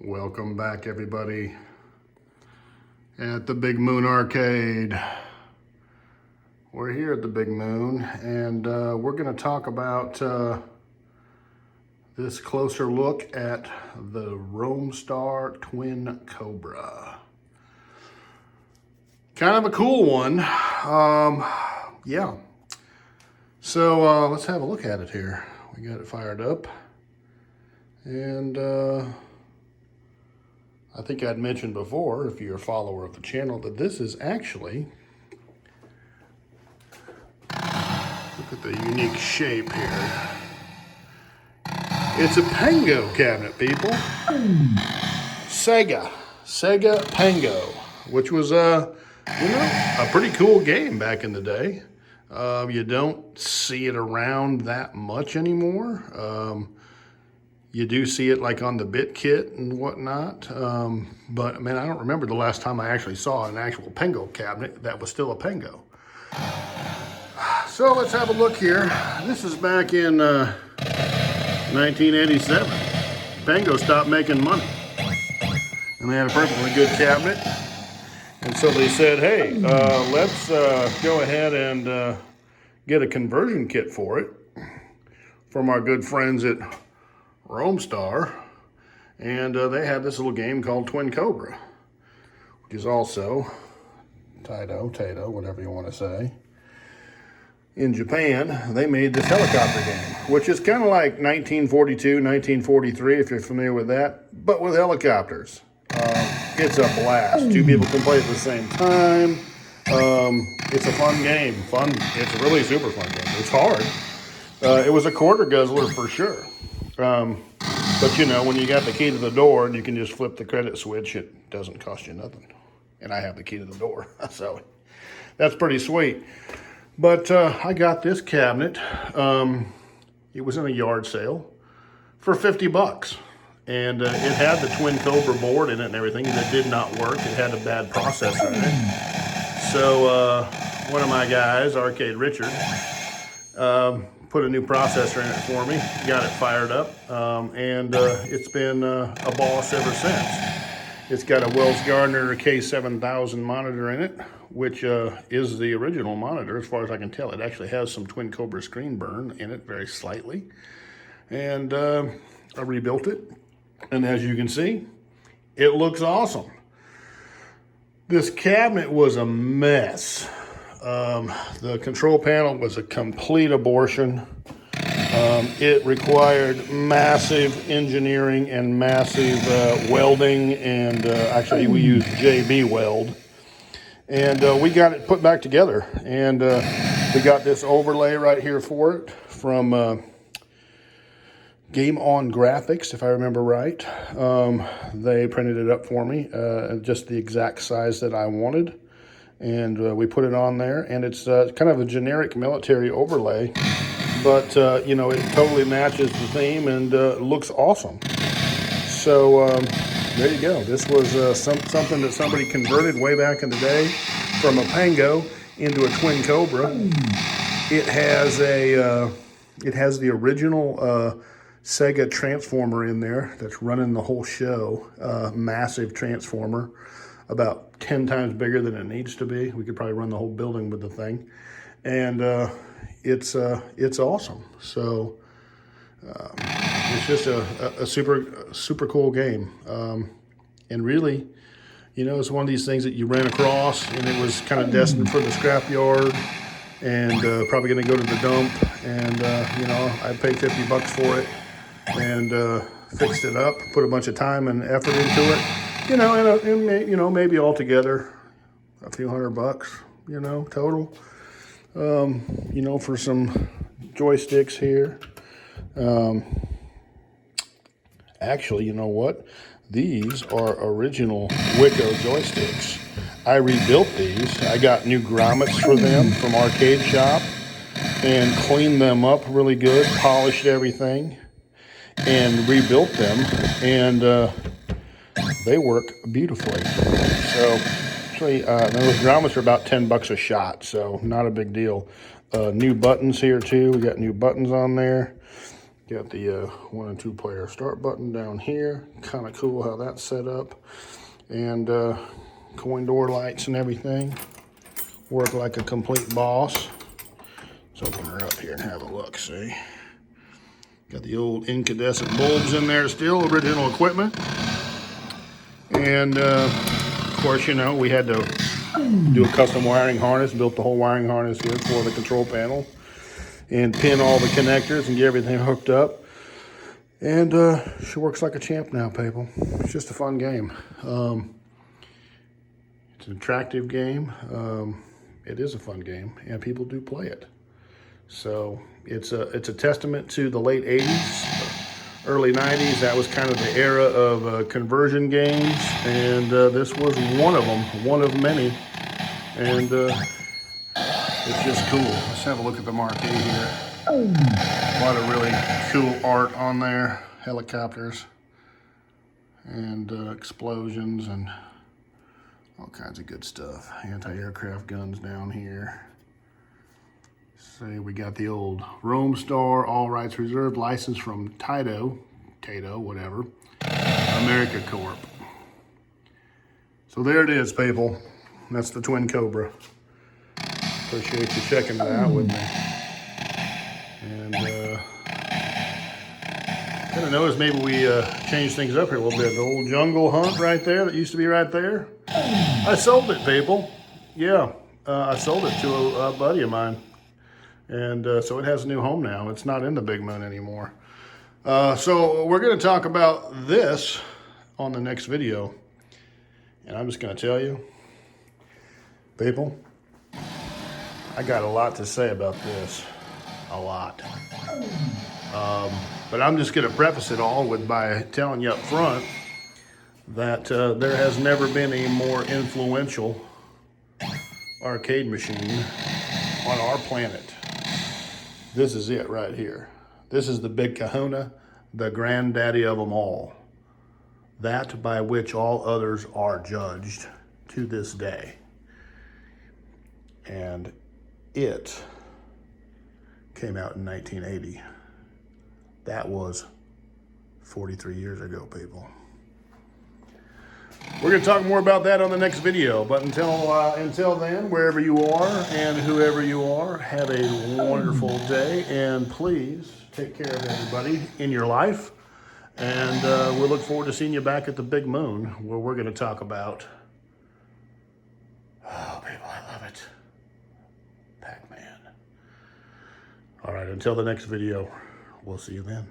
Welcome back, everybody, at the Big Moon Arcade. We're here at the Big Moon, and we're going to talk about this closer look at the Romstar Twin Cobra. Kind of a cool one. Yeah. So let's have a look at it here. We got it fired up, and I think I'd mentioned before, if you're a follower of the channel, that this is actually, look at the unique shape here. It's a Pango cabinet, people. Sega Pango, which was a pretty cool game back in the day. You don't see it around that much anymore. You do see it like on the bit kit and whatnot, but man, I don't remember the last time I actually saw an actual Pango cabinet that was still a Pango. So let's have a look here. This is back in 1987. Pango stopped making money, and they had a perfectly good cabinet, and so they said, hey, let's go ahead and get a conversion kit for it from our good friends at Romstar, and they had this little game called Twin Cobra, which is also Taito, whatever you want to say. In Japan, they made this helicopter game, which is kind of like 1942, 1943, if you're familiar with that, but with helicopters. It's a blast. Two people can play at the same time. It's a fun game. It's a really super fun game. It's hard. It was a quarter guzzler for sure. But you know, when you got the key to the door and you can just flip the credit switch, it doesn't cost you nothing. And I have the key to the door, so that's pretty sweet. But I got this cabinet. It was in a yard sale for 50 bucks. And it had the Twin Cobra board in it and everything, and it did not work. It had a bad processor in it. So one of my guys, Arcade Richard, put a new processor in it for me, got it fired up, and it's been a boss ever since. It's got a Wells Gardner K7000 monitor in it, which is the original monitor as far as I can tell. It actually has some Twin Cobra screen burn in it, very slightly. And I rebuilt it, and as you can see, it looks awesome. This cabinet was a mess. The control panel was a complete abortion. It required massive engineering and massive welding, and actually we used JB weld. And we got it put back together, and we got this overlay right here for it from Game On Graphics, if I remember right. They printed it up for me, just the exact size that I wanted. And we put it on there, and it's kind of a generic military overlay, but you know, it totally matches the theme and looks awesome. So there you go. This was something that somebody converted way back in the day from a Pango into a Twin Cobra. It has the original Sega transformer in there that's running the whole show. Massive transformer, about 10 times bigger than it needs to be. We could probably run the whole building with the thing, and it's awesome. So it's just a super cool game, and really, you know, it's one of these things that you ran across, and it was kind of destined for the scrap yard, and probably going to go to the dump. And you know, I paid 50 bucks for it, and fixed it up, put a bunch of time and effort into it. You know, and maybe altogether a few $100, you know, total. You know, for some joysticks here. Actually, you know what? These are original Wico joysticks. I rebuilt these. I got new grommets for them from Arcade Shop and cleaned them up really good, polished everything, and rebuilt them, and they work beautifully. So actually, those grommets are about 10 bucks a shot, so not a big deal. New buttons here too. We got new buttons on there. Got the 1 and 2 player start button down here. Kind of cool how that's set up. And coin door lights and everything. Work like a complete boss. Let's open her up here and have a look, see? Got the old incandescent bulbs in there still, original equipment. And of course, you know, we had to do a custom wiring harness, built the whole wiring harness here for the control panel, and pin all the connectors and get everything hooked up. And she works like a champ now, people. It's just a fun game. It's an attractive game. It is a fun game, and people do play it. So it's a testament to the late 80s, early 90s. That was kind of the era of conversion games, and this was one of them, one of many. And it's just cool. Let's have a look at the marquee here. A lot of really cool art on there. Helicopters and explosions and all kinds of good stuff. Anti-aircraft guns down here. Say we got the old Romstar, all rights reserved, license from Tato, whatever, America Corp. So there it is, people. That's the twin Cobra. Appreciate you checking it out with me. And kind of noticed maybe we changed things up here a little bit. The old jungle hunt right there that used to be right there. I sold it, people. Yeah, I sold it to a buddy of mine. And so it has a new home now. It's not in the Big Moon anymore. So we're going to talk about this on the next video. And I'm just going to tell you, people, I got a lot to say about this. A lot. But I'm just going to preface it all by telling you up front that there has never been a more influential arcade machine on our planet. This is it right here. This is the big kahuna, the granddaddy of them all. That by which all others are judged to this day. And it came out in 1980. That was 43 years ago, people. We're going to talk more about that on the next video, but until then, wherever you are and whoever you are, have a wonderful day, and please take care of everybody in your life, and we'll look forward to seeing you back at the Big Moon, where we're going to talk about, oh, people, I love it, Pac-Man. All right, until the next video, we'll see you then.